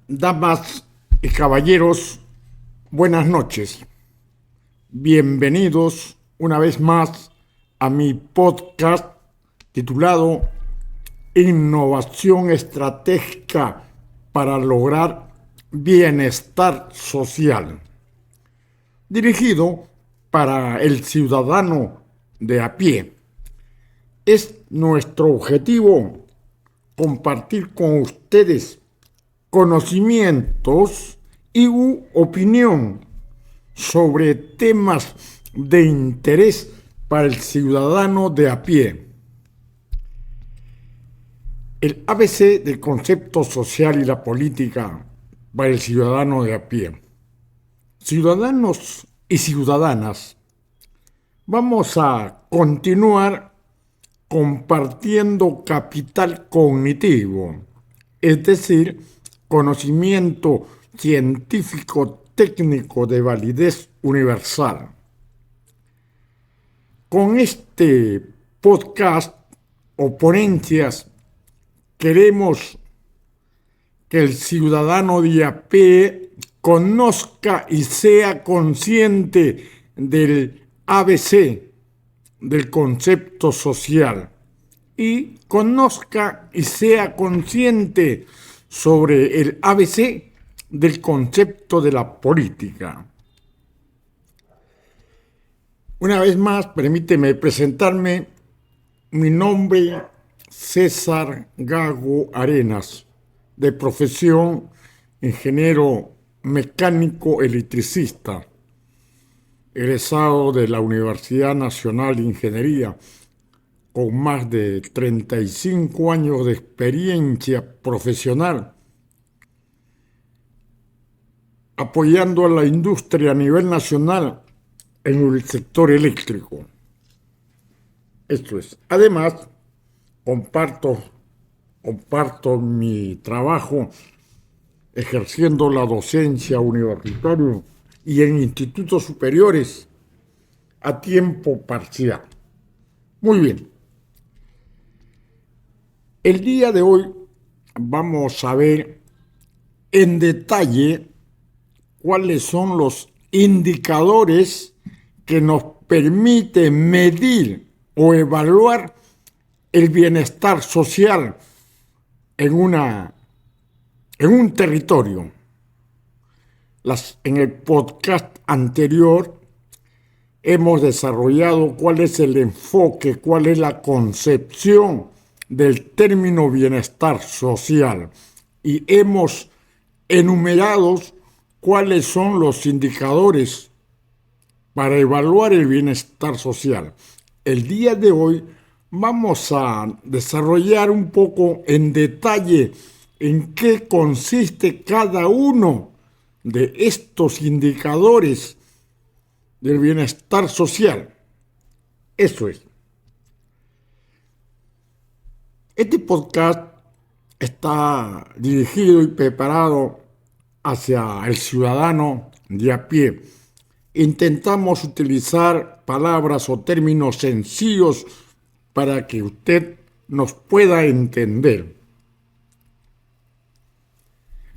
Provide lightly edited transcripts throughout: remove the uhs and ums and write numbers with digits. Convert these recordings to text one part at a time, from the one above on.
Damas y caballeros, buenas noches. Bienvenidos una vez más a mi podcast titulado Innovación Estratégica para lograr bienestar social, dirigido para el ciudadano de a pie. Es nuestro objetivo compartir con ustedes conocimientos y opinión sobre temas de interés para el ciudadano de a pie. El ABC del concepto social y la política para el ciudadano de a pie. Ciudadanos y ciudadanas, vamos a continuar compartiendo capital cognitivo, es decir, conocimiento científico técnico de validez universal. Con este podcast o ponencias queremos que el ciudadano de a pie conozca y sea consciente del ABC del concepto social y conozca y sea consciente sobre el ABC del concepto de la política. Una vez más, permíteme presentarme. Mi nombre, César Gago Arenas, de profesión ingeniero mecánico electricista, egresado de la Universidad Nacional de Ingeniería, con más de 35 años de experiencia profesional, apoyando a la industria a nivel nacional en el sector eléctrico. Esto es. Además, comparto mi trabajo ejerciendo la docencia universitaria y en institutos superiores a tiempo parcial. Muy bien. El día de hoy vamos a ver en detalle cuáles son los indicadores que nos permiten medir o evaluar el bienestar social en un territorio. En el podcast anterior hemos desarrollado cuál es el enfoque, cuál es la concepción del término bienestar social y hemos enumerado cuáles son los indicadores para evaluar el bienestar social. El día de hoy vamos a desarrollar un poco en detalle en qué consiste cada uno de estos indicadores del bienestar social. Eso es. Este podcast está dirigido y preparado hacia el ciudadano de a pie. Intentamos utilizar palabras o términos sencillos para que usted nos pueda entender.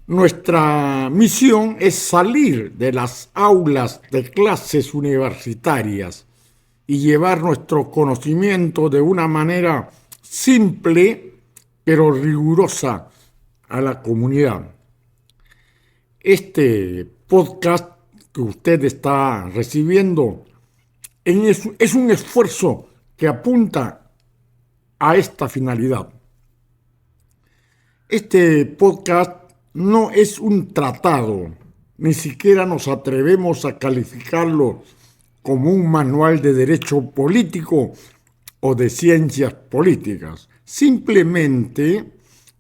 Nuestra misión es salir de las aulas de clases universitarias y llevar nuestro conocimiento de una manera simple pero rigurosa a la comunidad. Este podcast que usted está recibiendo es un esfuerzo que apunta a esta finalidad. Este podcast no es un tratado, ni siquiera nos atrevemos a calificarlo como un manual de derecho político o de ciencias políticas. Simplemente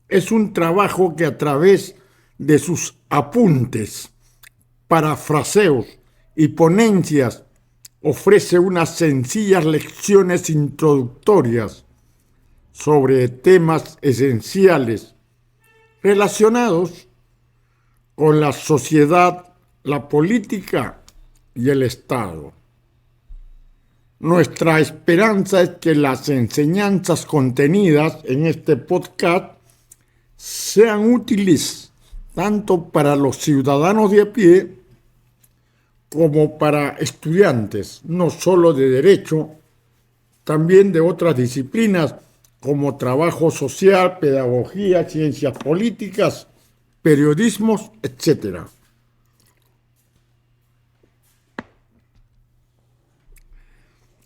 es un trabajo que a través de sus apuntes, parafraseos y ponencias ofrece unas sencillas lecciones introductorias sobre temas esenciales relacionados con la sociedad, la política y el Estado. Nuestra esperanza es que las enseñanzas contenidas en este podcast sean útiles tanto para los ciudadanos de a pie como para estudiantes, no solo de derecho, también de otras disciplinas como trabajo social, pedagogía, ciencias políticas, periodismos, etc.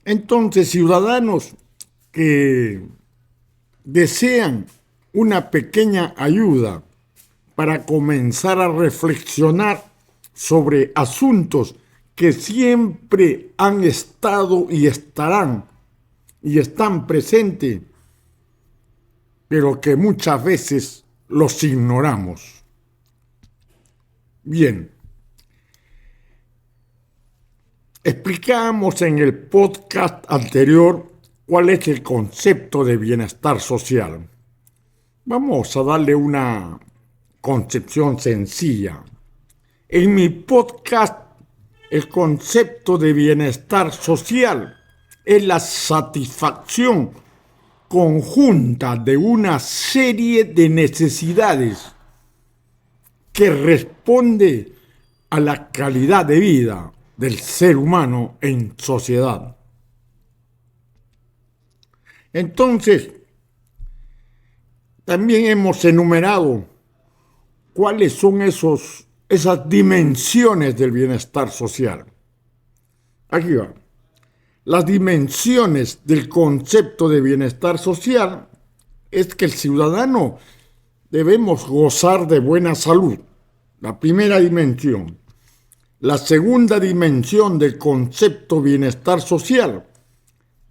Entonces, ciudadanos que desean una pequeña ayuda para comenzar a reflexionar sobre asuntos que siempre han estado y estarán y están presentes, pero que muchas veces los ignoramos. Bien, explicamos en el podcast anterior cuál es el concepto de bienestar social. Vamos a darle una concepción sencilla. En mi podcast, el concepto de bienestar social es la satisfacción conjunta de una serie de necesidades que responde a la calidad de vida del ser humano en sociedad. Entonces, también hemos enumerado cuáles son esas dimensiones del bienestar social. Aquí va. Las dimensiones del concepto de bienestar social es que el ciudadano debemos gozar de buena salud, la primera dimensión. La segunda dimensión del concepto bienestar social,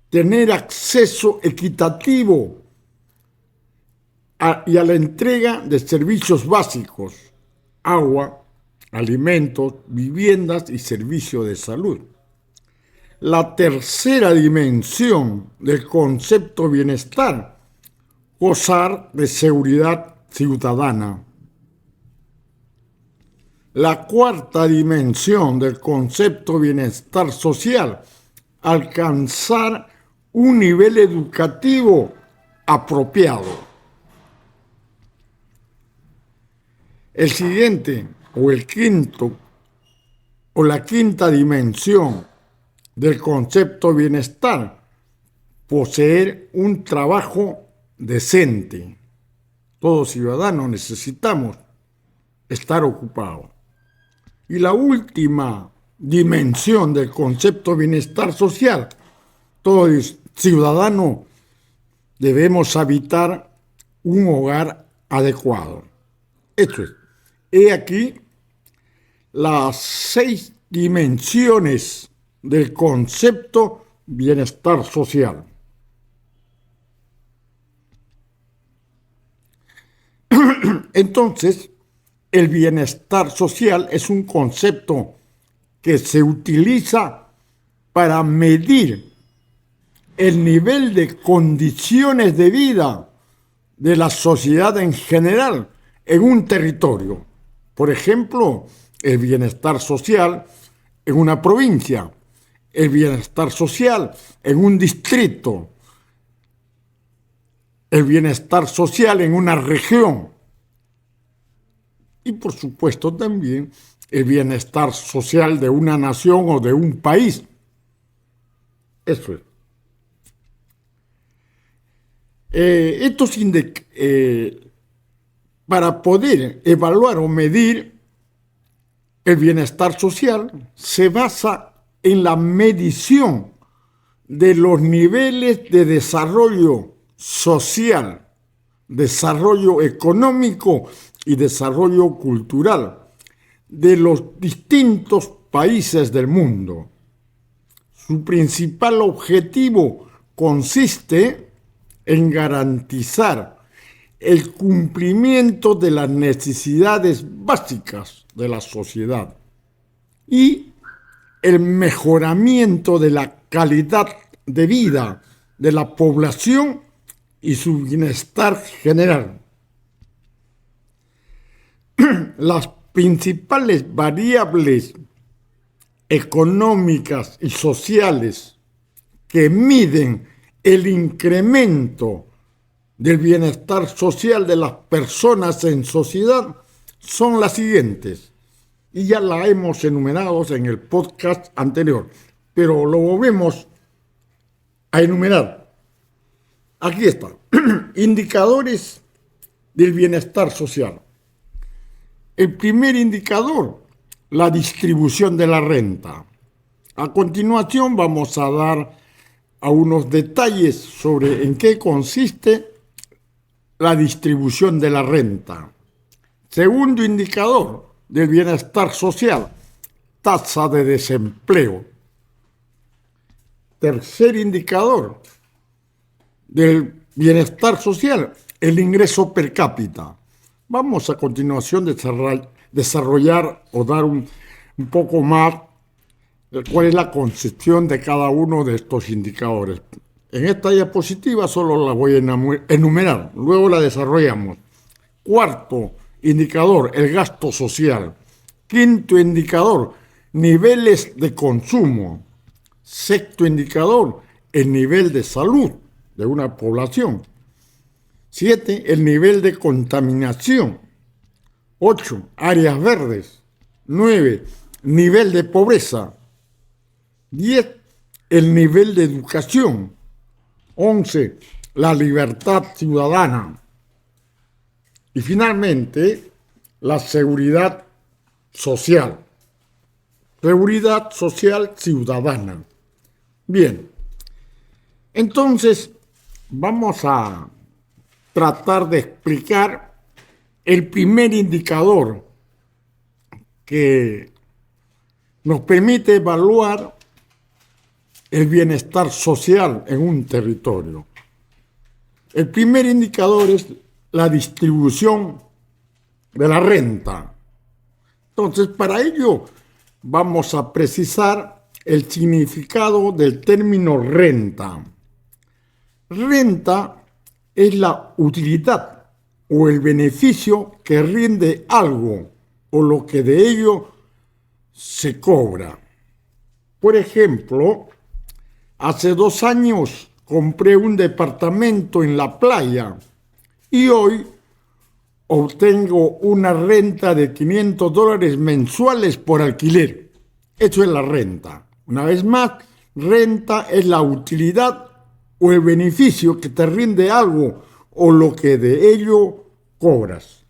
tener acceso equitativo y a la entrega de servicios básicos, agua, alimentos, viviendas y servicios de salud. La tercera dimensión del concepto bienestar, gozar de seguridad ciudadana. La cuarta dimensión del concepto bienestar social, alcanzar un nivel educativo apropiado. El siguiente, la quinta dimensión del concepto bienestar, poseer un trabajo decente. Todos ciudadanos necesitamos estar ocupados. Y la última dimensión del concepto bienestar social, todo ciudadano debemos habitar un hogar adecuado. Esto es. He aquí las 6 dimensiones del concepto bienestar social. Entonces, el bienestar social es un concepto que se utiliza para medir el nivel de condiciones de vida de la sociedad en general en un territorio. Por ejemplo, el bienestar social en una provincia, el bienestar social en un distrito, el bienestar social en una región y, por supuesto, también el bienestar social de una nación o de un país. Eso es. Para poder evaluar o medir el bienestar social se basa en la medición de los niveles de desarrollo social, desarrollo económico y desarrollo cultural de los distintos países del mundo. Su principal objetivo consiste en garantizar el cumplimiento de las necesidades básicas de la sociedad y el mejoramiento de la calidad de vida de la población y su bienestar general. Las principales variables económicas y sociales que miden el incremento del bienestar social de las personas en sociedad son las siguientes, y ya la hemos enumerado en el podcast anterior, pero lo volvemos a enumerar. Aquí está, indicadores del bienestar social. El primer indicador, la distribución de la renta. A continuación vamos a dar unos detalles sobre en qué consiste la distribución de la renta. Segundo indicador del bienestar social, tasa de desempleo. Tercer indicador del bienestar social, el ingreso per cápita. Vamos a continuación desarrollar o dar un poco más cuál es la concepción de cada uno de estos indicadores. En esta diapositiva solo la voy a enumerar, luego la desarrollamos. Cuarto indicador, el gasto social. Quinto indicador, niveles de consumo. Sexto indicador, el nivel de salud de una población. 7, el nivel de contaminación. 8, áreas verdes. 9, nivel de pobreza. 10, el nivel de educación. 11, la libertad ciudadana. Y finalmente, la seguridad social. Seguridad social ciudadana. Bien, entonces vamos a tratar de explicar el primer indicador que nos permite evaluar el bienestar social en un territorio. El primer indicador es la distribución de la renta. Entonces, para ello vamos a precisar el significado del término renta. Renta es la utilidad o el beneficio que rinde algo o lo que de ello se cobra. Por ejemplo, hace 2 años compré un departamento en la playa y hoy obtengo una renta de $500 mensuales por alquiler. Eso es la renta. Una vez más, renta es la utilidad o el beneficio que te rinde algo o lo que de ello cobras.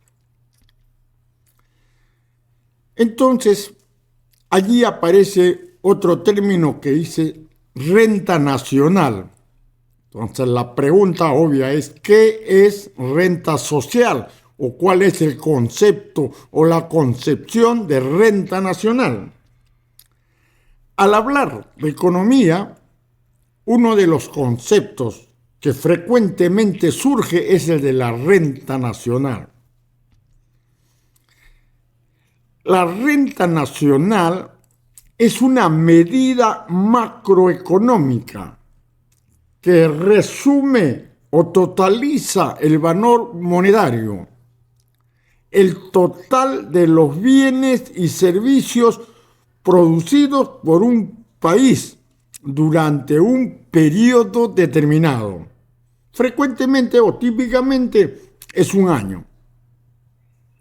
Entonces, allí aparece otro término que dice renta nacional. Entonces, la pregunta obvia es, ¿qué es renta social? ¿O cuál es el concepto o la concepción de renta nacional? Al hablar de economía, uno de los conceptos que frecuentemente surge es el de la renta nacional. La renta nacional es una medida macroeconómica que resume o totaliza el valor monetario, el total de los bienes y servicios producidos por un país durante un periodo determinado. Frecuentemente o típicamente es un año.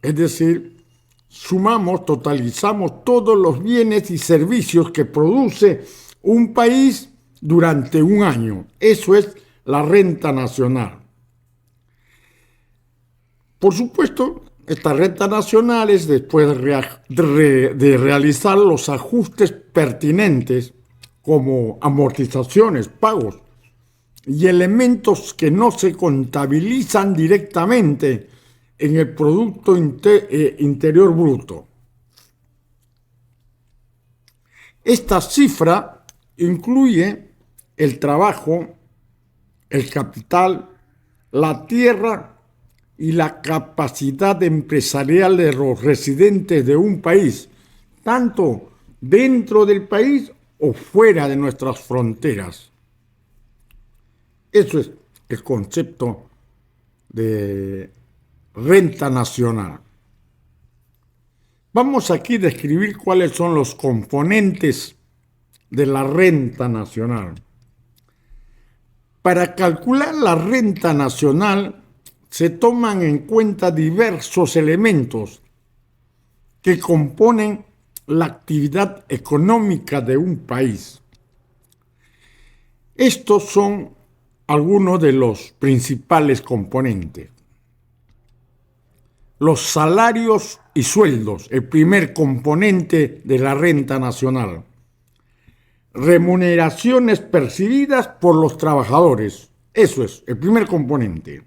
Es decir, sumamos, totalizamos todos los bienes y servicios que produce un país durante un año. Eso es la renta nacional. Por supuesto, esta renta nacional es después de realizar los ajustes pertinentes como amortizaciones, pagos y elementos que no se contabilizan directamente en el Producto Interior Bruto. Esta cifra incluye el trabajo, el capital, la tierra y la capacidad empresarial de los residentes de un país, tanto dentro del país o fuera de nuestras fronteras. Eso es el concepto de renta nacional. Vamos aquí a describir cuáles son los componentes de la renta nacional. Para calcular la renta nacional se toman en cuenta diversos elementos que componen la actividad económica de un país. Estos son algunos de los principales componentes. Los salarios y sueldos, el primer componente de la renta nacional. Remuneraciones percibidas por los trabajadores, eso es, el primer componente.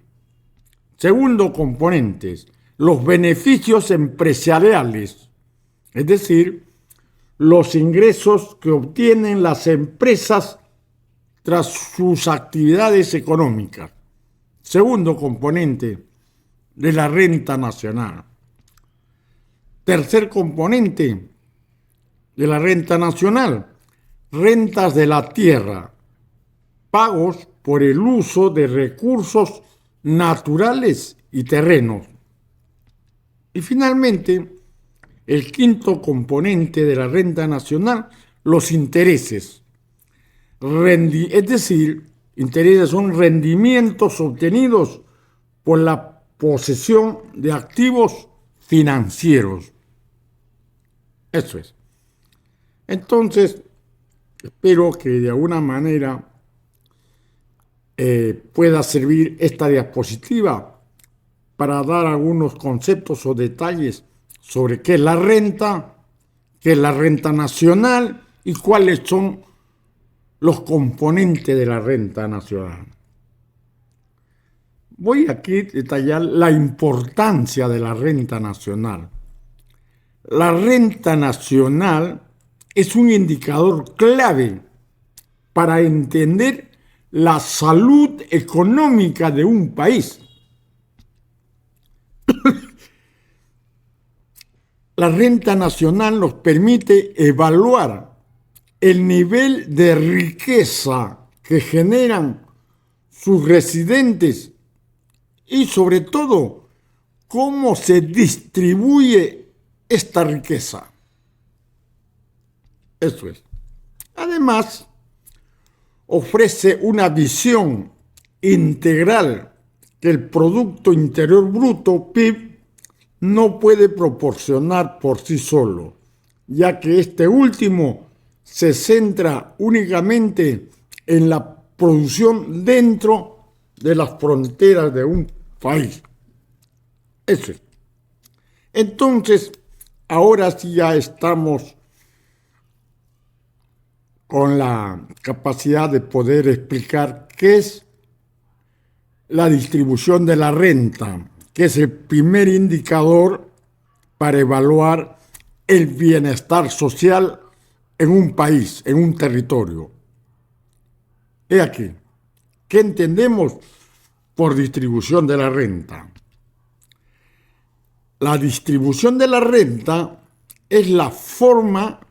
Segundo componente, los beneficios empresariales, es decir, los ingresos que obtienen las empresas tras sus actividades económicas. Segundo componente de la renta nacional. Tercer componente de la renta nacional, rentas de la tierra, pagos por el uso de recursos naturales y terrenos. Y finalmente, el quinto componente de la renta nacional, los intereses. Es decir, intereses son rendimientos obtenidos por la posesión de activos financieros. Eso es. Entonces, espero que de alguna manera pueda servir esta diapositiva para dar algunos conceptos o detalles sobre qué es la renta nacional y cuáles son los componentes de la renta nacional. Voy aquí a detallar la importancia de la renta nacional. La renta nacional es un indicador clave para entender la salud económica de un país. La renta nacional nos permite evaluar el nivel de riqueza que generan sus residentes y sobre todo cómo se distribuye esta riqueza. Eso es. Además, ofrece una visión integral que el Producto Interior Bruto, PIB, no puede proporcionar por sí solo, ya que este último se centra únicamente en la producción dentro de las fronteras de un país. Eso es. Entonces, ahora sí ya estamos con la capacidad de poder explicar qué es la distribución de la renta, que es el primer indicador para evaluar el bienestar social en un país, en un territorio. He aquí, ¿qué entendemos por distribución de la renta? La distribución de la renta es la forma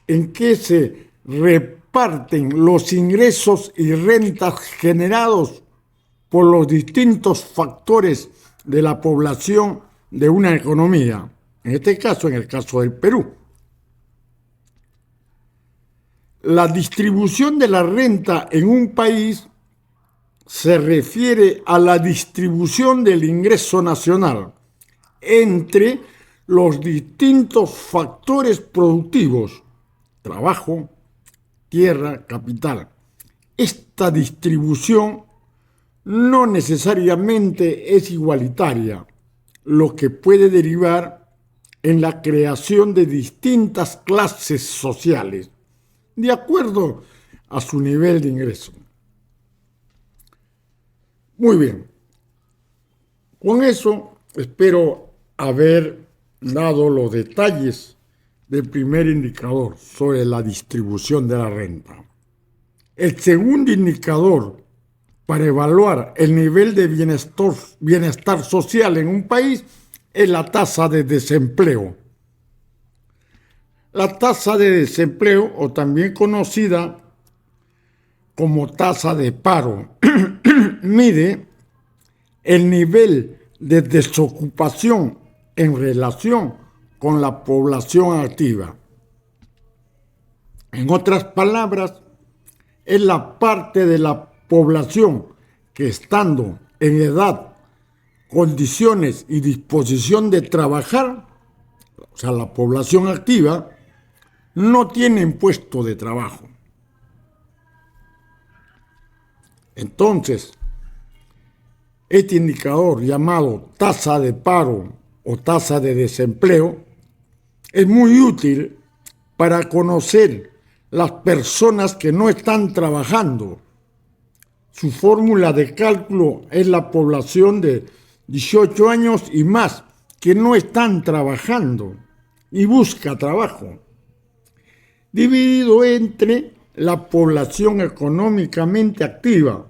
en que se reparten los ingresos y rentas generados por los distintos factores de la población de una economía, en este caso, en el caso del Perú. La distribución de la renta en un país se refiere a la distribución del ingreso nacional entre los distintos factores productivos, trabajo, tierra, capital. Esta distribución no necesariamente es igualitaria, lo que puede derivar en la creación de distintas clases sociales, de acuerdo a su nivel de ingreso. Muy bien. Con eso espero haber dado los detalles del primer indicador sobre la distribución de la renta. El segundo indicador para evaluar el nivel de bienestar social en un país es la tasa de desempleo. La tasa de desempleo, o también conocida como tasa de paro, mide el nivel de desocupación en relación con la población activa. En otras palabras, es la parte de la población que, estando en edad, condiciones y disposición de trabajar, o sea, la población activa, no tienen puesto de trabajo. Entonces, este indicador llamado tasa de paro o tasa de desempleo es muy útil para conocer las personas que no están trabajando. Su fórmula de cálculo es la población de 18 años y más que no están trabajando y busca trabajo, dividido entre la población económicamente activa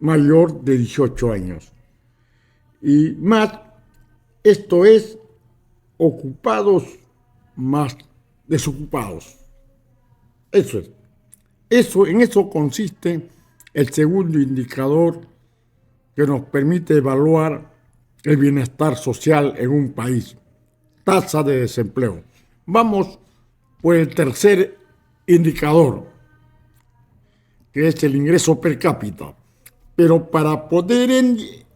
mayor de 18 años y más, esto es ocupados más desocupados. En eso consiste el segundo indicador que nos permite evaluar el bienestar social en un país, tasa de desempleo. Vamos por el tercer indicador, que es el ingreso per cápita. Pero para poder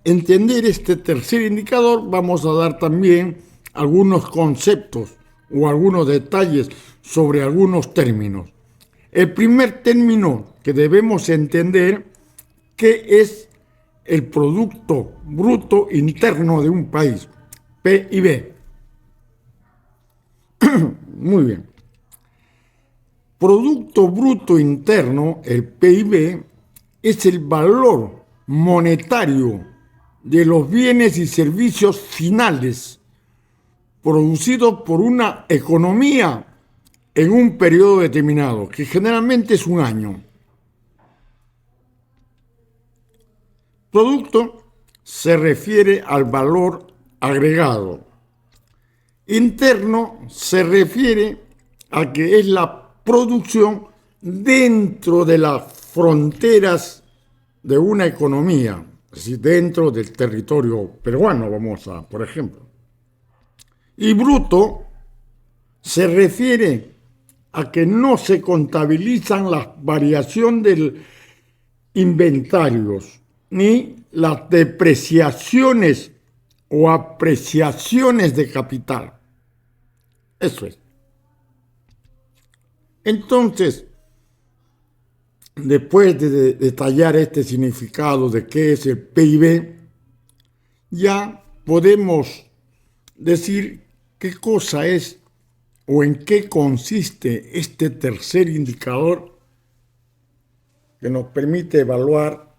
entender este tercer indicador, vamos a dar también algunos conceptos o algunos detalles sobre algunos términos. El primer término que debemos entender, que es el Producto Bruto Interno de un país, PIB. Muy bien. Producto Bruto Interno, el PIB, es el valor monetario de los bienes y servicios finales producidos por una economía en un periodo determinado, que generalmente es un año. Producto se refiere al valor agregado. Interno se refiere a que es la producción dentro de las fronteras de una economía, es decir, dentro del territorio peruano, por ejemplo. Y bruto se refiere a que no se contabilizan las variaciones de inventarios ni las depreciaciones o apreciaciones de capital. Eso es. Entonces, después de detallar este significado de qué es el PIB, ya podemos decir qué cosa es o en qué consiste este tercer indicador que nos permite evaluar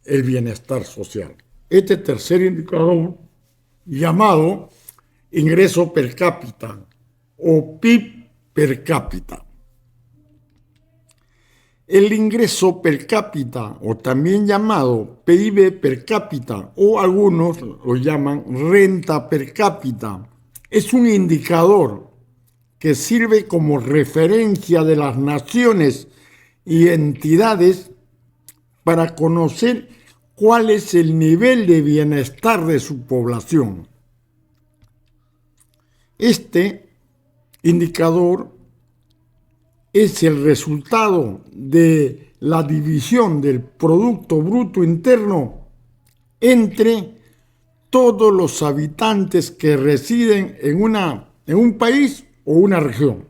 el bienestar social. Este tercer indicador, llamado ingreso per cápita o PIB per cápita. El ingreso per cápita, o también llamado PIB per cápita, o algunos lo llaman renta per cápita, es un indicador que sirve como referencia de las naciones y entidades para conocer cuál es el nivel de bienestar de su población. Este indicador es el resultado de la división del Producto Bruto Interno entre todos los habitantes que residen en un país o una región.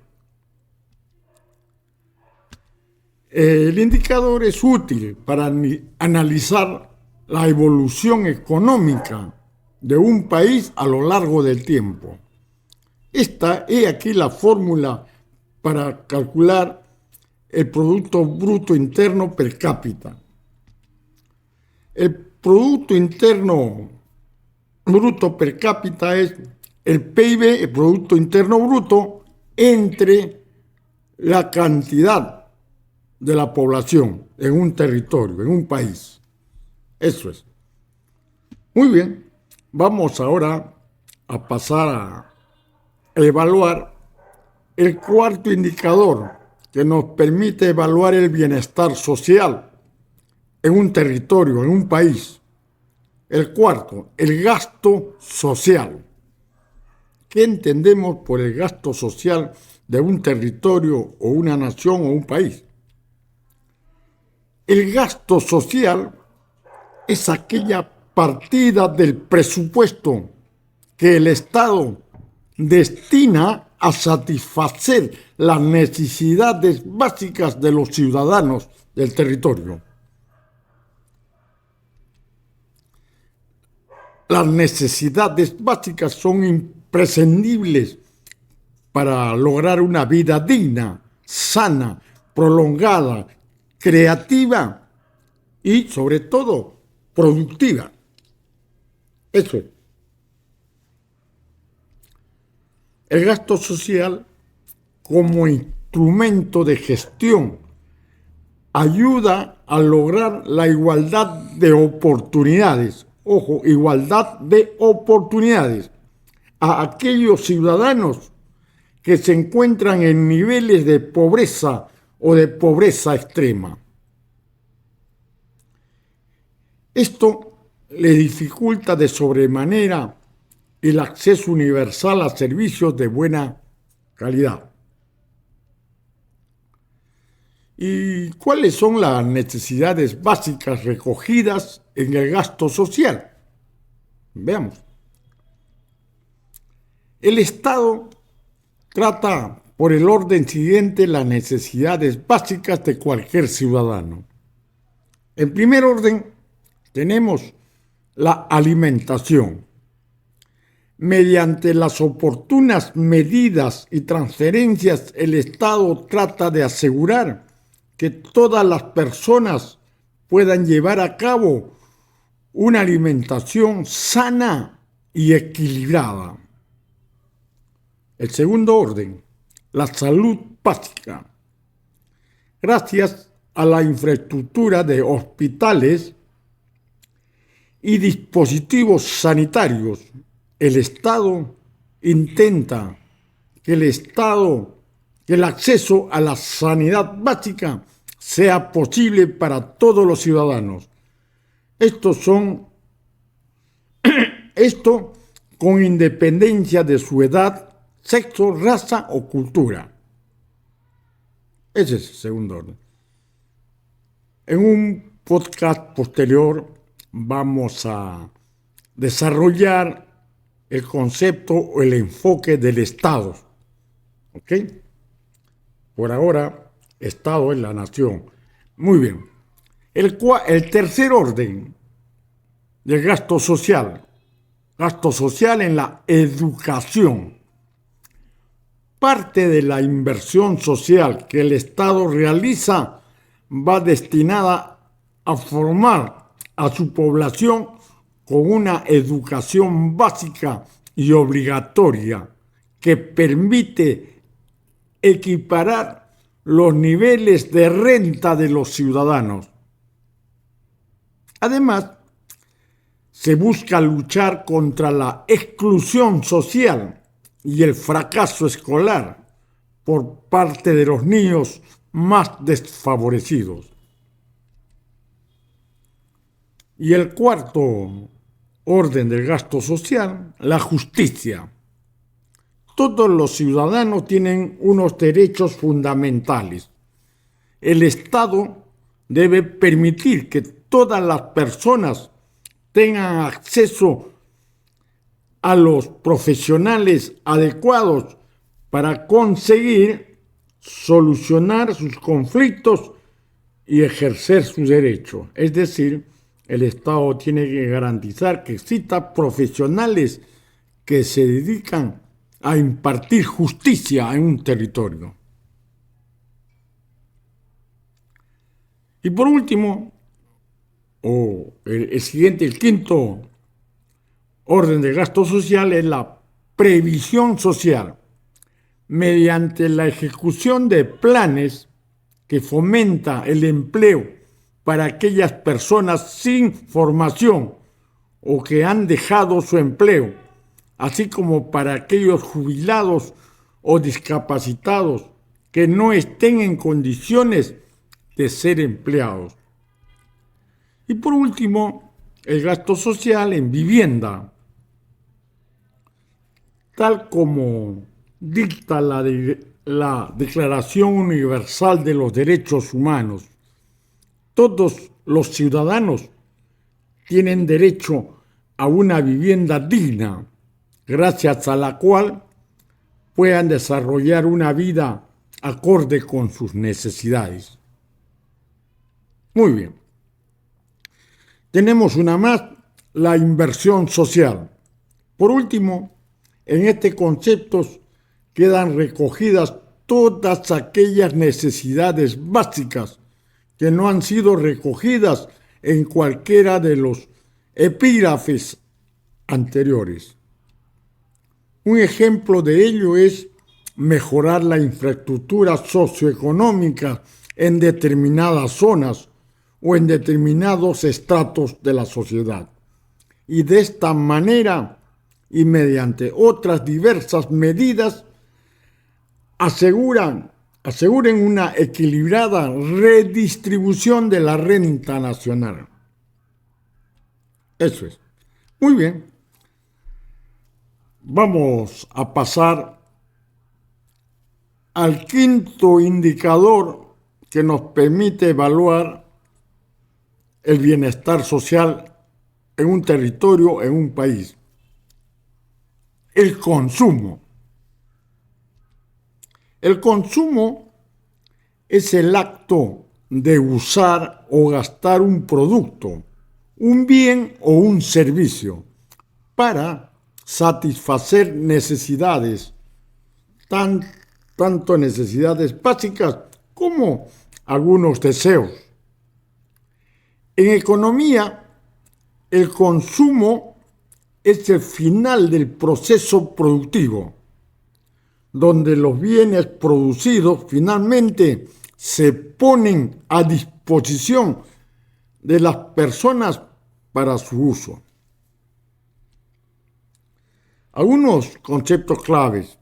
El indicador es útil para analizar la evolución económica de un país a lo largo del tiempo. Esta es aquí la fórmula para calcular el Producto Bruto Interno per cápita. El Producto Interno Bruto per cápita es el PIB, el Producto Interno Bruto, entre la cantidad de la población en un territorio, en un país. Eso es. Muy bien, vamos ahora a pasar a evaluar el cuarto indicador que nos permite evaluar el bienestar social en un territorio, en un país. El cuarto, el gasto social. ¿Qué entendemos por el gasto social de un territorio o una nación o un país? El gasto social es aquella partida del presupuesto que el Estado destina a satisfacer las necesidades básicas de los ciudadanos del territorio. Las necesidades básicas son imprescindibles para lograr una vida digna, sana, prolongada, creativa y, sobre todo, productiva. Eso es. El gasto social, como instrumento de gestión, ayuda a lograr la igualdad de oportunidades. Ojo, igualdad de oportunidades a aquellos ciudadanos que se encuentran en niveles de pobreza o de pobreza extrema. Esto le dificulta de sobremanera el acceso universal a servicios de buena calidad. ¿Y cuáles son las necesidades básicas recogidas en el gasto social? Veamos. El Estado trata por el orden siguiente las necesidades básicas de cualquier ciudadano. En primer orden, tenemos la alimentación. Mediante las oportunas medidas y transferencias, el Estado trata de asegurar que todas las personas puedan llevar a cabo una alimentación sana y equilibrada. El segundo orden, la salud básica. Gracias a la infraestructura de hospitales y dispositivos sanitarios, el Estado intenta que el acceso a la sanidad básica sea posible para todos los ciudadanos. Esto con independencia de su edad, sexo, raza o cultura. Ese es el segundo orden. En un podcast posterior vamos a desarrollar el concepto o el enfoque del Estado. ¿Ok? Por ahora, Estado es la nación. Muy bien. El tercer orden del gasto social en la educación. Parte de la inversión social que el Estado realiza va destinada a formar a su población con una educación básica y obligatoria que permite equiparar los niveles de renta de los ciudadanos. Además, se busca luchar contra la exclusión social y el fracaso escolar por parte de los niños más desfavorecidos. Y el cuarto orden del gasto social, la justicia. Todos los ciudadanos tienen unos derechos fundamentales. El Estado debe permitir que todas las personas tengan acceso a los profesionales adecuados para conseguir solucionar sus conflictos y ejercer sus derechos. Es decir, el Estado tiene que garantizar que existan profesionales que se dedican a impartir justicia en un territorio. Y por último, el quinto orden de gasto social es la previsión social, mediante la ejecución de planes que fomenta el empleo para aquellas personas sin formación o que han dejado su empleo, así como para aquellos jubilados o discapacitados que no estén en condiciones de ser empleados. Y por último, el gasto social en vivienda. Tal como dicta la Declaración Universal de los Derechos Humanos, todos los ciudadanos tienen derecho a una vivienda digna, gracias a la cual puedan desarrollar una vida acorde con sus necesidades. Muy bien. Tenemos una más, la inversión social. Por último, en este concepto quedan recogidas todas aquellas necesidades básicas que no han sido recogidas en cualquiera de los epígrafes anteriores. Un ejemplo de ello es mejorar la infraestructura socioeconómica en determinadas zonas o en determinados estratos de la sociedad. Y de esta manera, y mediante otras diversas medidas, aseguren una equilibrada redistribución de la renta nacional. Eso es. Muy bien. Vamos a pasar al quinto indicador que nos permite evaluar el bienestar social en un territorio, en un país. El consumo. El consumo es el acto de usar o gastar un producto, un bien o un servicio para satisfacer necesidades, tanto necesidades básicas como algunos deseos. En economía, el consumo es el final del proceso productivo, donde los bienes producidos finalmente se ponen a disposición de las personas para su uso. Algunos conceptos claves.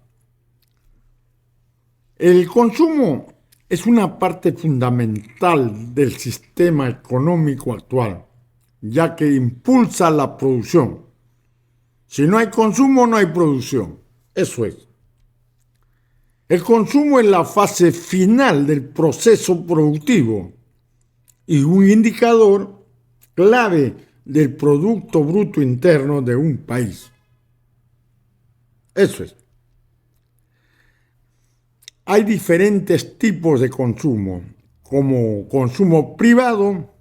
El consumo es una parte fundamental del sistema económico actual, ya que impulsa la producción. Si no hay consumo, no hay producción. Eso es. El consumo es la fase final del proceso productivo y un indicador clave del Producto Bruto Interno de un país. Eso es. Hay diferentes tipos de consumo, como consumo privado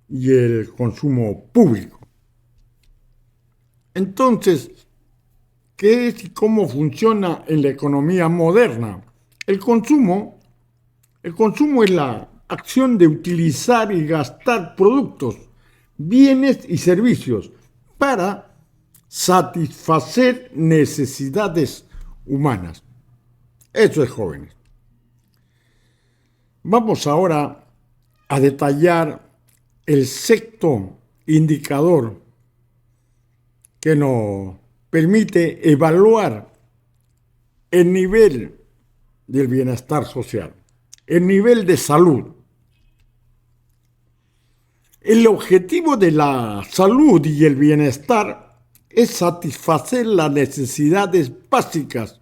y el consumo público. Entonces, ¿qué es y cómo funciona en la economía moderna? El consumo es la acción de utilizar y gastar productos, bienes y servicios para satisfacer necesidades humanas. Eso es, jóvenes. Vamos ahora a detallar el sexto indicador que nos permite evaluar el nivel del bienestar social, el nivel de salud. El objetivo de la salud y el bienestar es satisfacer las necesidades básicas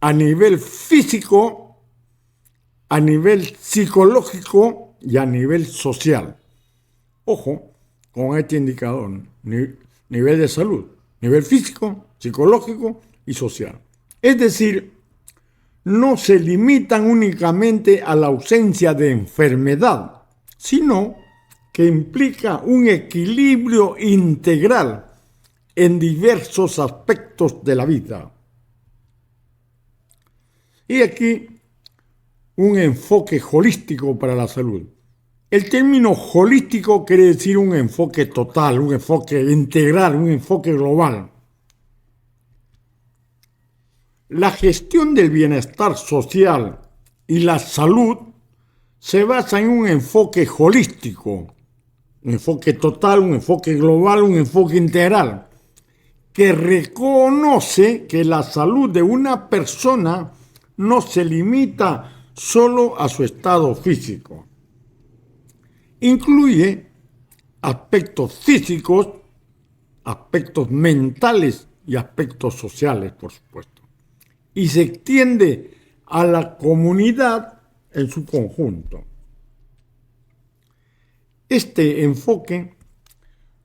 a nivel físico, a nivel psicológico y a nivel social. Ojo con este indicador, nivel de salud, nivel físico, psicológico y social. Es decir, no se limitan únicamente a la ausencia de enfermedad, sino que implica un equilibrio integral en diversos aspectos de la vida. Y aquí un enfoque holístico para la salud. El término holístico quiere decir un enfoque total, un enfoque integral, un enfoque global. La gestión del bienestar social y la salud se basa en un enfoque holístico, un enfoque total, un enfoque global, un enfoque integral, que reconoce que la salud de una persona no se limita solo a su estado físico. Incluye aspectos físicos, aspectos mentales y aspectos sociales, por supuesto. Y se extiende a la comunidad en su conjunto. Este enfoque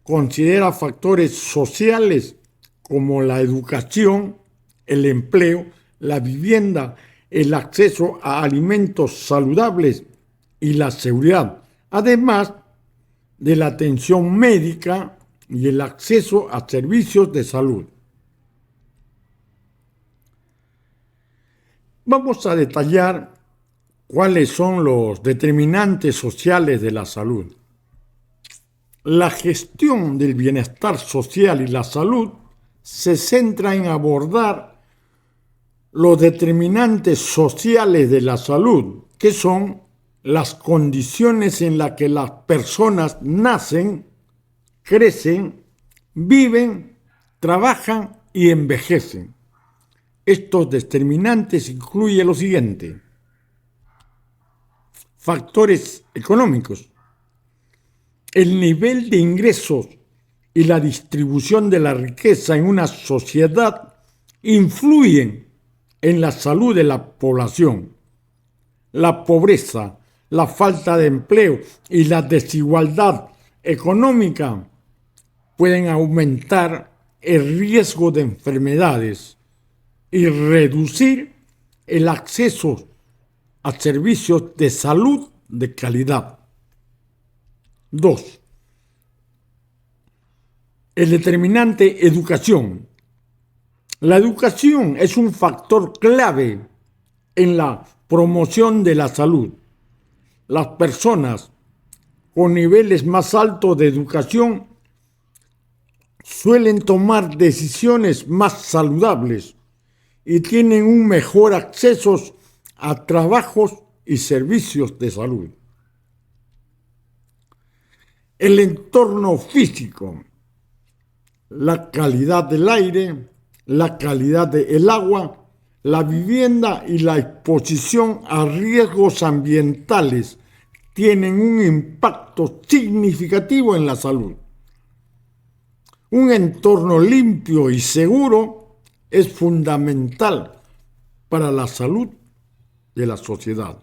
considera factores sociales como la educación, el empleo, la vivienda, el acceso a alimentos saludables y la seguridad, además de la atención médica y el acceso a servicios de salud. Vamos a detallar cuáles son los determinantes sociales de la salud. La gestión del bienestar social y la salud se centra en abordar los determinantes sociales de la salud, que son las condiciones en las que las personas nacen, crecen, viven, trabajan y envejecen. Estos determinantes incluyen lo siguiente: factores económicos. El nivel de ingresos y la distribución de la riqueza en una sociedad influyen en la salud de la población. La pobreza, la falta de empleo y la desigualdad económica pueden aumentar el riesgo de enfermedades y reducir el acceso a servicios de salud de calidad. 2. El determinante educación. La educación es un factor clave en la promoción de la salud. Las personas con niveles más altos de educación suelen tomar decisiones más saludables y tienen un mejor acceso a trabajos y servicios de salud. El entorno físico, la calidad del aire, la calidad del agua, la vivienda y la exposición a riesgos ambientales tienen un impacto significativo en la salud. Un entorno limpio y seguro es fundamental para la salud de la sociedad.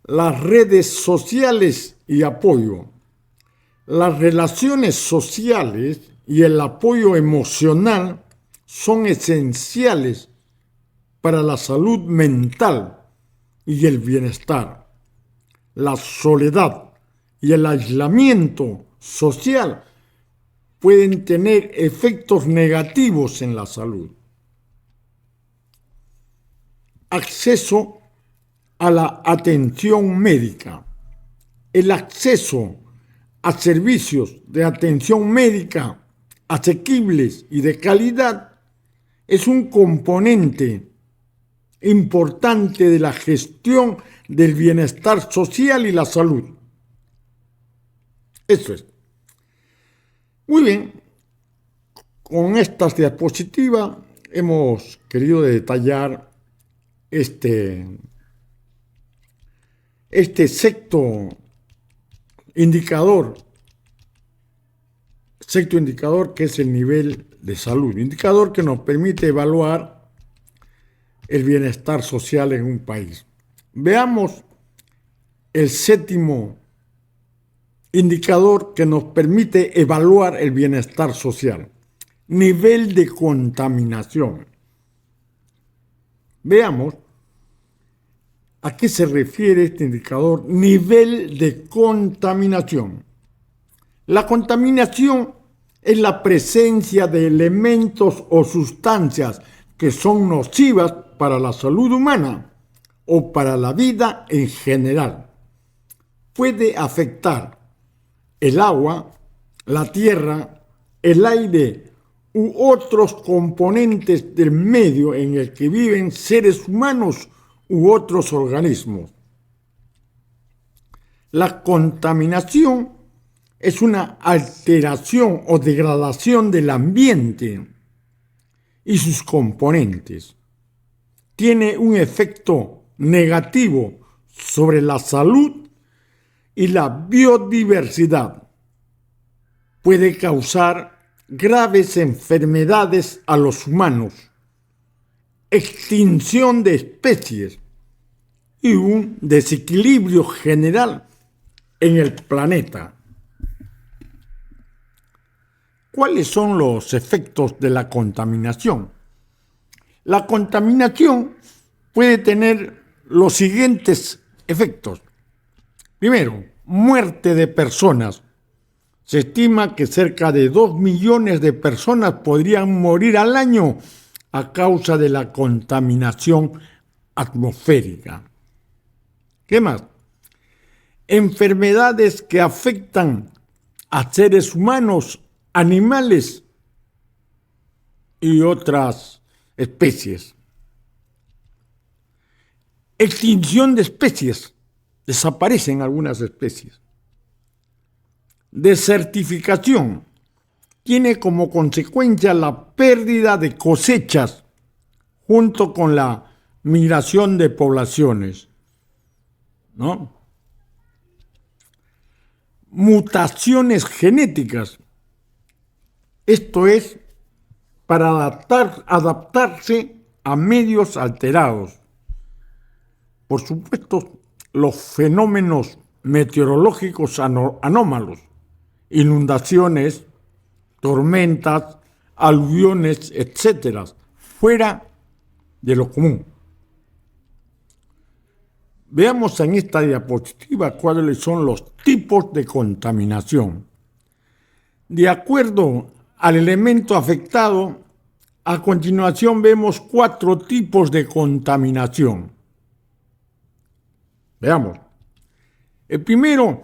Las redes sociales y apoyo. Las relaciones sociales y el apoyo emocional son esenciales para la salud mental y el bienestar. La soledad y el aislamiento social pueden tener efectos negativos en la salud. Acceso a la atención médica. El acceso a servicios de atención médica asequibles y de calidad es un componente importante de la gestión del bienestar social y la salud. Eso es. Muy bien, con estas diapositivas hemos querido detallar este sexto indicador que es el nivel de salud, indicador que nos permite evaluar el bienestar social en un país. Veamos el séptimo indicador que nos permite evaluar el bienestar social, nivel de contaminación. Veamos a qué se refiere este indicador, nivel de contaminación. La contaminación es la presencia de elementos o sustancias que son nocivas para la salud humana o para la vida en general. Puede afectar el agua, la tierra, el aire u otros componentes del medio en el que viven seres humanos u otros organismos. La contaminación es una alteración o degradación del ambiente y sus componentes. Tiene un efecto negativo sobre la salud y la biodiversidad. Puede causar graves enfermedades a los humanos, extinción de especies y un desequilibrio general en el planeta. ¿Cuáles son los efectos de la contaminación? La contaminación puede tener los siguientes efectos. Primero, muerte de personas. Se estima que cerca de 2 millones de personas podrían morir al año a causa de la contaminación atmosférica. ¿Qué más? Enfermedades que afectan a seres humanos, animales y otras especies. Extinción de especies. Desaparecen algunas especies. Desertificación. Tiene como consecuencia la pérdida de cosechas junto con la migración de poblaciones, ¿no? Mutaciones genéticas. Esto es para adaptarse a medios alterados. Por supuesto, los fenómenos meteorológicos anómalos, inundaciones, tormentas, aluviones, etcétera, fuera de lo común. Veamos en esta diapositiva cuáles son los tipos de contaminación. De acuerdo al elemento afectado, a continuación vemos 4 tipos de contaminación. Veamos. El primero,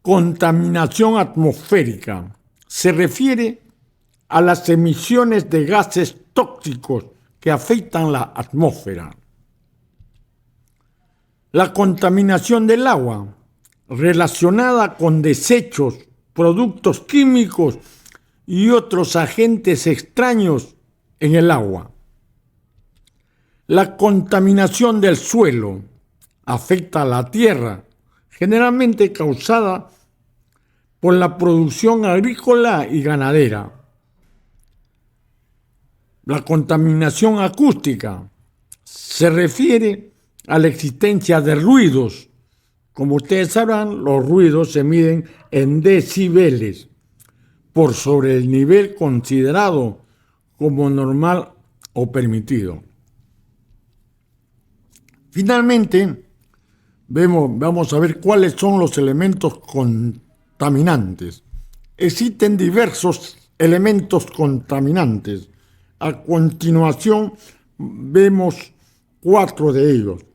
contaminación atmosférica. Se refiere a las emisiones de gases tóxicos que afectan la atmósfera. La contaminación del agua, relacionada con desechos, productos químicos y otros agentes extraños en el agua. La contaminación del suelo afecta a la tierra, generalmente causada por la producción agrícola y ganadera. La contaminación acústica se refiere a la existencia de ruidos. Como ustedes sabrán, los ruidos se miden en decibeles, por sobre el nivel considerado como normal o permitido. Finalmente, vamos a ver cuáles son los elementos contaminantes. Existen diversos elementos contaminantes. A continuación, vemos 4 de ellos.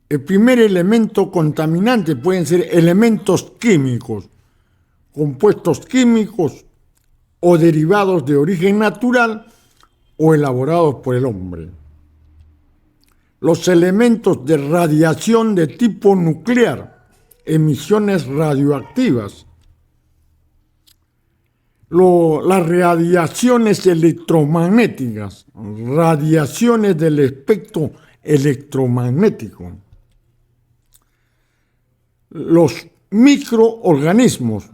El primer elemento contaminante pueden ser elementos químicos, compuestos químicos o derivados de origen natural o elaborados por el hombre. Los elementos de radiación de tipo nuclear, emisiones radioactivas. Las radiaciones electromagnéticas, radiaciones del espectro electromagnético. Los microorganismos,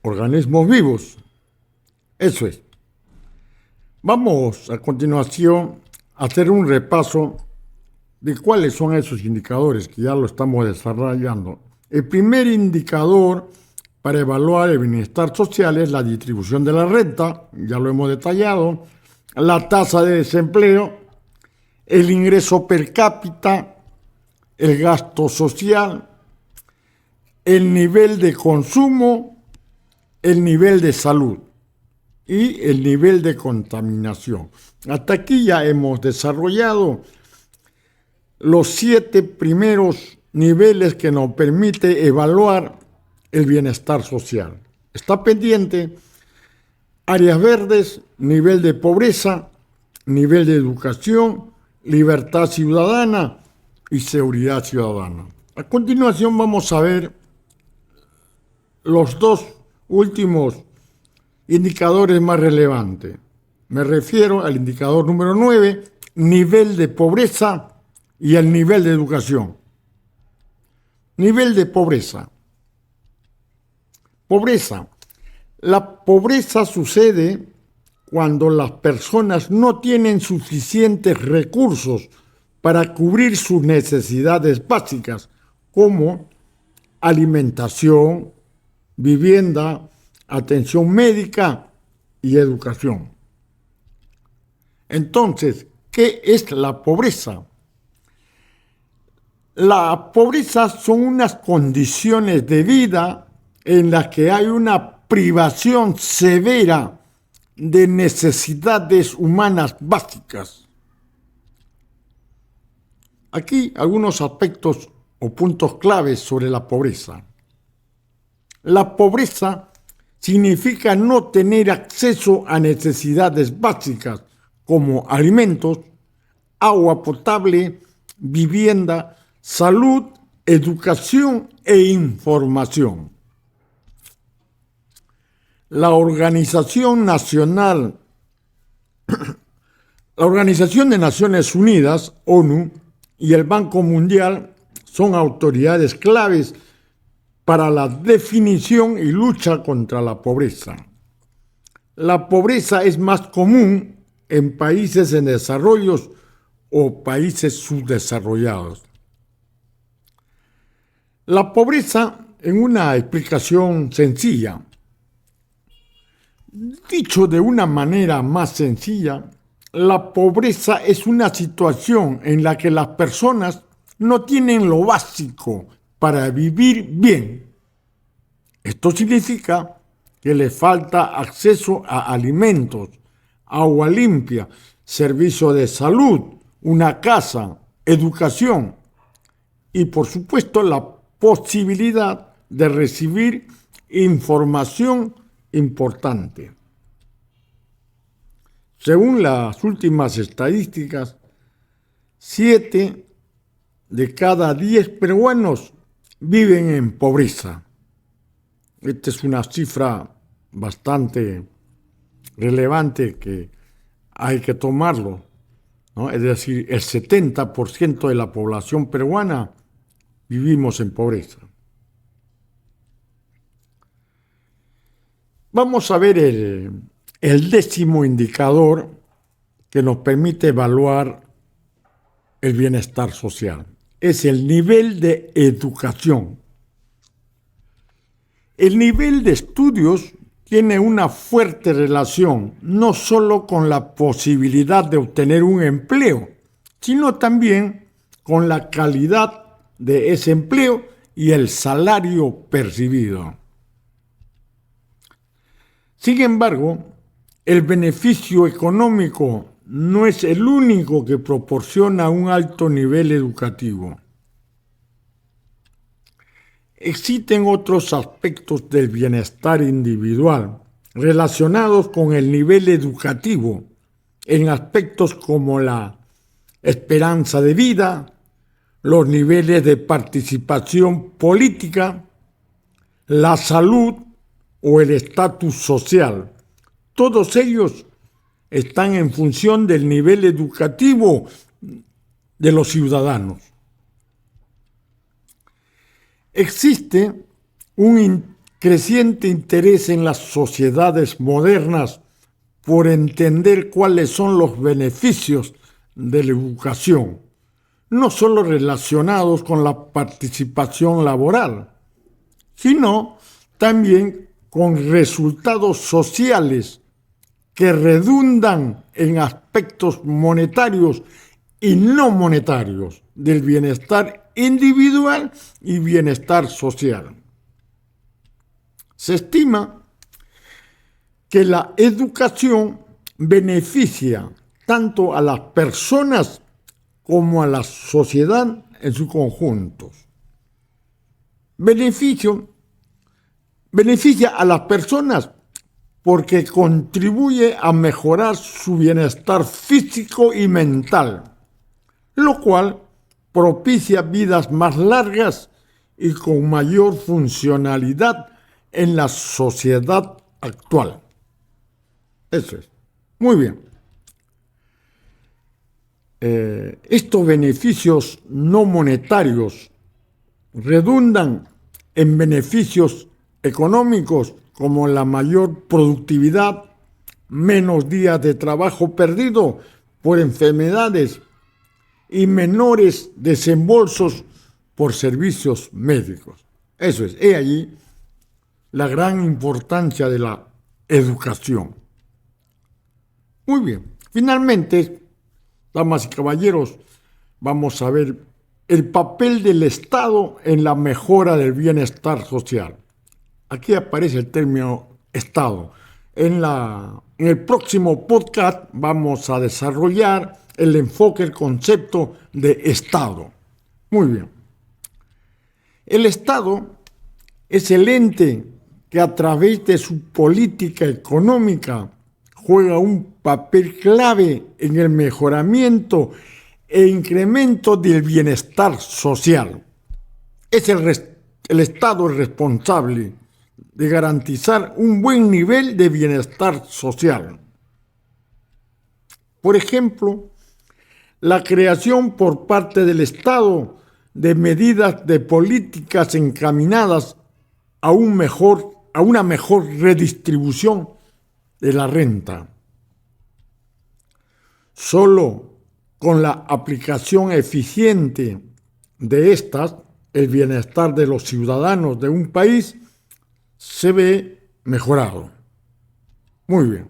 organismos vivos. Eso es. Vamos a continuación a hacer un repaso de cuáles son esos indicadores que ya lo estamos desarrollando. El primer indicador para evaluar el bienestar social es la distribución de la renta, ya lo hemos detallado, la tasa de desempleo, el ingreso per cápita, el gasto social, el nivel de consumo, el nivel de salud y el nivel de contaminación. Hasta aquí ya hemos desarrollado los 7 primeros niveles que nos permite evaluar el bienestar social. Está pendiente áreas verdes, nivel de pobreza, nivel de educación, libertad ciudadana y seguridad ciudadana. A continuación vamos a ver los 2 últimos indicadores más relevantes. Me refiero al indicador número 9, nivel de pobreza y el nivel de educación. Nivel de pobreza. Pobreza. La pobreza sucede cuando las personas no tienen suficientes recursos para cubrir sus necesidades básicas, como alimentación, vivienda, atención médica y educación. Entonces, ¿Qué es la pobreza? La pobreza son unas condiciones de vida en las que hay una privación severa de necesidades humanas básicas. Aquí algunos aspectos o puntos claves sobre la pobreza. La pobreza significa no tener acceso a necesidades básicas como alimentos, agua potable, vivienda, salud, educación e información. La Organización de Naciones Unidas, ONU, y el Banco Mundial son autoridades claves para la definición y lucha contra la pobreza. La pobreza es más común en países en desarrollo o países subdesarrollados. La pobreza, en una explicación sencilla, dicho de una manera más sencilla, la pobreza es una situación en la que las personas no tienen lo básico para vivir bien. Esto significa que les falta acceso a alimentos, agua limpia, servicio de salud, una casa, educación y, por supuesto, la posibilidad de recibir información importante. Según las últimas estadísticas, 7 de cada 10 peruanos viven en pobreza. Esta es una cifra bastante relevante que hay que tomarlo, ¿no? Es decir, el 70% de la población peruana vivimos en pobreza. Vamos a ver el décimo indicador que nos permite evaluar el bienestar social. Es el nivel de educación. El nivel de estudios tiene una fuerte relación no solo con la posibilidad de obtener un empleo, sino también con la calidad de ese empleo y el salario percibido. Sin embargo, el beneficio económico no es el único que proporciona un alto nivel educativo. Existen otros aspectos del bienestar individual relacionados con el nivel educativo, en aspectos como la esperanza de vida, los niveles de participación política, la salud o el estatus social. Todos ellos están en función del nivel educativo de los ciudadanos. Existe un creciente interés en las sociedades modernas por entender cuáles son los beneficios de la educación, no solo relacionados con la participación laboral, sino también con resultados sociales que redundan en aspectos monetarios y no monetarios del bienestar individual y bienestar social. Se estima que la educación beneficia tanto a las personas como a la sociedad en su conjunto. Beneficia a las personas porque contribuye a mejorar su bienestar físico y mental, lo cual propicia vidas más largas y con mayor funcionalidad en la sociedad actual. Eso es. Muy bien. Estos beneficios no monetarios redundan en beneficios económicos como la mayor productividad, menos días de trabajo perdido por enfermedades y menores desembolsos por servicios médicos. Eso es, he allí la gran importancia de la educación. Muy bien, finalmente, damas y caballeros, vamos a ver el papel del Estado en la mejora del bienestar social. Aquí aparece el término Estado. En el próximo podcast vamos a desarrollar el enfoque, el concepto de Estado. Muy bien. El Estado es el ente que a través de su política económica juega un papel clave en el mejoramiento e incremento del bienestar social. Es el Estado el responsable de garantizar un buen nivel de bienestar social. Por ejemplo, la creación por parte del Estado de medidas de políticas encaminadas a una mejor redistribución de la renta. Solo con la aplicación eficiente de estas, el bienestar de los ciudadanos de un país se ve mejorado. Muy bien.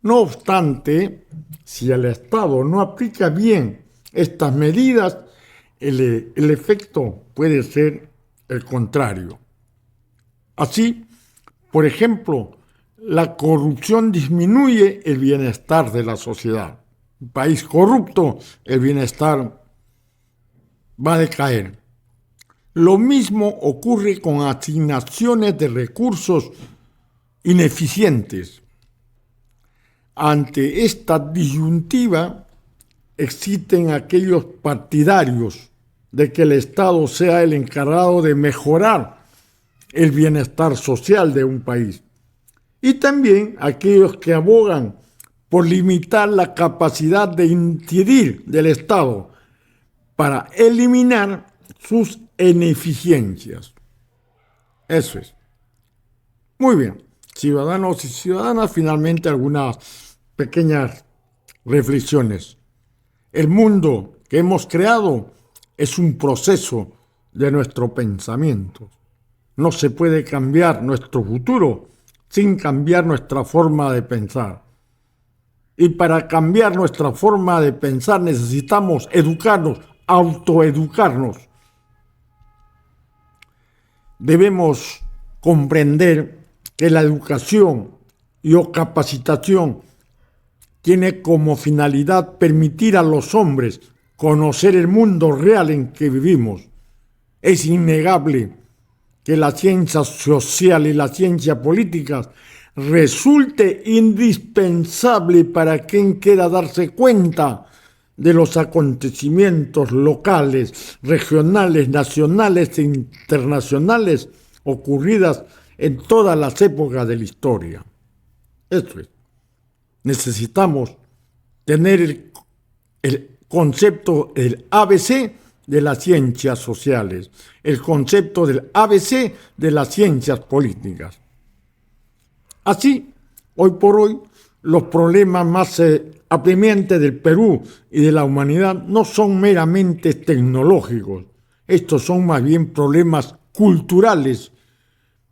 No obstante, si el Estado no aplica bien estas medidas, el efecto puede ser el contrario. Así, por ejemplo, la corrupción disminuye el bienestar de la sociedad. Un país corrupto, el bienestar va a decaer. Lo mismo ocurre con asignaciones de recursos ineficientes. Ante esta disyuntiva, existen aquellos partidarios de que el Estado sea el encargado de mejorar el bienestar social de un país, y también aquellos que abogan por limitar la capacidad de incidir del Estado para eliminar sus ineficiencias. Eso es. Muy bien, ciudadanos y ciudadanas, finalmente algunas pequeñas reflexiones. El mundo que hemos creado es un proceso de nuestro pensamiento. No se puede cambiar nuestro futuro sin cambiar nuestra forma de pensar. Y para cambiar nuestra forma de pensar necesitamos educarnos, autoeducarnos. Debemos comprender que la educación y o capacitación tiene como finalidad permitir a los hombres conocer el mundo real en que vivimos. Es innegable que la ciencia social y la ciencia política resulte indispensable para quien quiera darse cuenta de los acontecimientos locales, regionales, nacionales e internacionales ocurridas en todas las épocas de la historia. Esto es. Necesitamos tener el concepto del ABC de las ciencias sociales, el concepto del ABC de las ciencias políticas. Así, hoy por hoy, los problemas más apremiantes del Perú y de la humanidad no son meramente tecnológicos. Estos son más bien problemas culturales,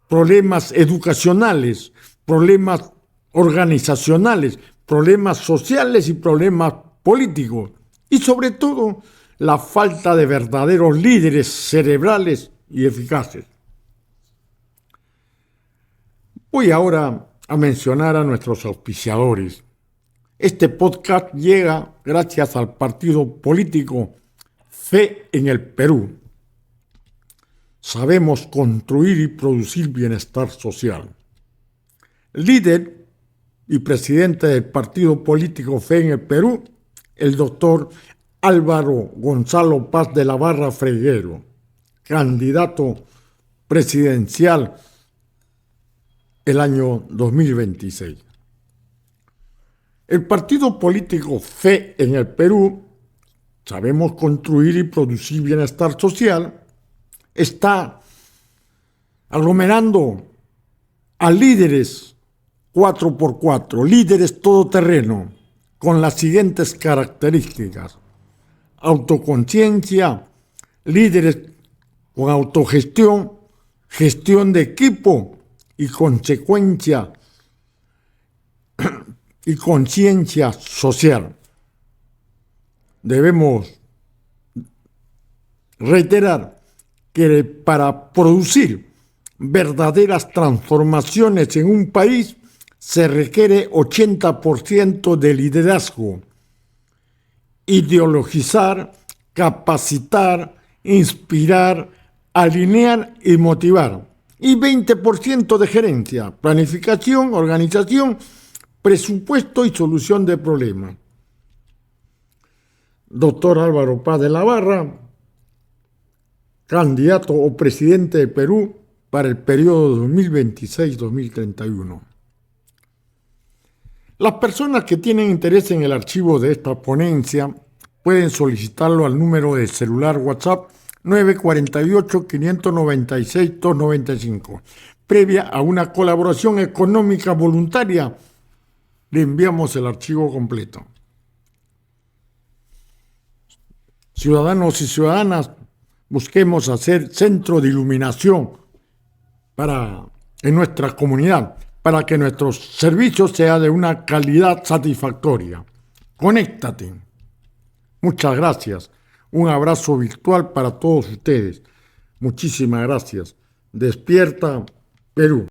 problemas educacionales, problemas organizacionales, problemas sociales y problemas políticos. Y sobre todo, la falta de verdaderos líderes cerebrales y eficaces. Voy ahora a mencionar a nuestros auspiciadores. Este podcast llega gracias al partido político Fe en el Perú. Sabemos construir y producir bienestar social. Líder y presidente del partido político Fe en el Perú, el doctor Álvaro Gonzalo Paz de la Barra Freguero, candidato presidencial el año 2026. El partido político Fe en el Perú, sabemos construir y producir bienestar social, está aglomerando a líderes 4x4, líderes todoterreno, con las siguientes características: autoconciencia, líderes con autogestión, gestión de equipo y consecuencia y conciencia social. debemos reiterar que para producir verdaderas transformaciones en un país se requiere 80% de liderazgo, ideologizar, capacitar, inspirar, alinear y motivar. Y 20% de gerencia, planificación, organización, presupuesto y solución de problemas. Doctor Álvaro Paz de la Barra, candidato o presidente de Perú para el periodo 2026-2031. Las personas que tienen interés en el archivo de esta ponencia pueden solicitarlo al número de celular WhatsApp 948-596-295. Previa a una colaboración económica voluntaria, le enviamos el archivo completo. Ciudadanos y ciudadanas, busquemos hacer centro de iluminación en nuestra comunidad, para que nuestro servicio sea de una calidad satisfactoria. Conéctate. Muchas gracias. Un abrazo virtual para todos ustedes. Muchísimas gracias. Despierta Perú.